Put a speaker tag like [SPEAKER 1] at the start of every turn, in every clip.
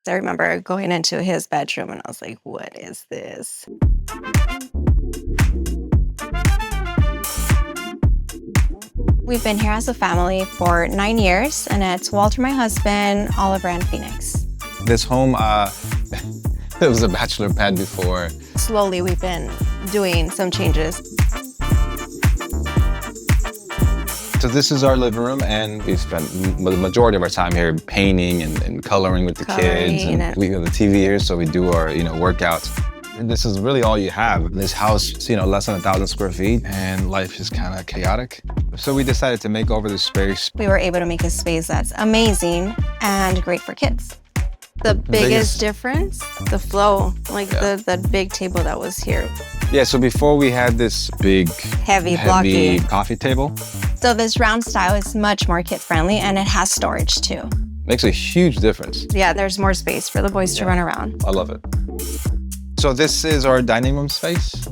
[SPEAKER 1] I remember going into his bedroom and I was like, what is this? We've been here as a family for 9 years, and it's Walter, my husband, Oliver, and Phoenix.
[SPEAKER 2] This home, it was a bachelor pad before.
[SPEAKER 1] Slowly, we've been doing some changes.
[SPEAKER 2] So this is our living room, and we spent the majority of our time here painting and coloring with the kids. And we have the TV here, so we do our workouts. And this is really all you have. This house is less than 1,000 square feet, and life is kind of chaotic. So we decided to make over this space.
[SPEAKER 1] We were able to make a space that's amazing and great for kids. The biggest difference, the flow, the big table that was here.
[SPEAKER 2] Yeah, so before we had this big,
[SPEAKER 1] heavy blocky
[SPEAKER 2] coffee table.
[SPEAKER 1] So this round style is much more kid-friendly, and it has storage too.
[SPEAKER 2] Makes a huge difference.
[SPEAKER 1] Yeah, there's more space for the boys to run around.
[SPEAKER 2] I love it. So this is our dining room space.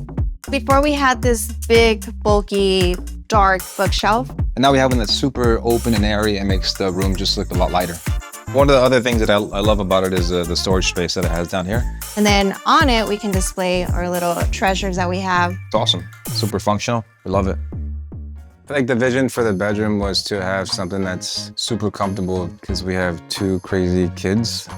[SPEAKER 1] Before we had this big, bulky, dark bookshelf.
[SPEAKER 2] And now we have one that's super open and airy and makes the room just look a lot lighter. One of the other things that I love about it is the storage space that it has down here.
[SPEAKER 1] And then on it, we can display our little treasures that we have.
[SPEAKER 2] It's awesome. Super functional. We love it. I think the vision for the bedroom was to have something that's super comfortable because we have 2 crazy kids.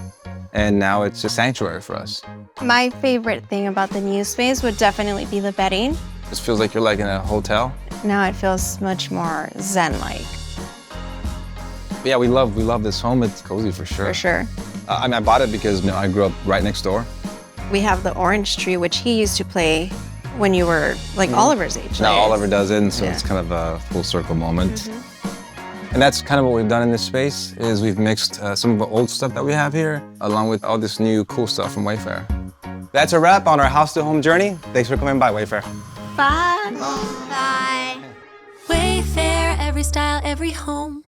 [SPEAKER 2] And now it's a sanctuary for us.
[SPEAKER 1] My favorite thing about the new space would definitely be the bedding.
[SPEAKER 2] It feels like you're like in a hotel.
[SPEAKER 1] Now it feels much more zen-like.
[SPEAKER 2] Yeah, we love this home. It's cozy for sure.
[SPEAKER 1] For sure.
[SPEAKER 2] I bought it because I grew up right next door.
[SPEAKER 1] We have the orange tree, which he used to play when you were like Oliver's age.
[SPEAKER 2] Now Oliver does it, so it's kind of a full circle moment. And that's kind of what we've done in this space, is we've mixed some of the old stuff that we have here, along with all this new cool stuff from Wayfair. That's a wrap on our house to home journey. Thanks for coming by, Wayfair.
[SPEAKER 1] Bye.
[SPEAKER 3] Bye. Wayfair, every style, every home.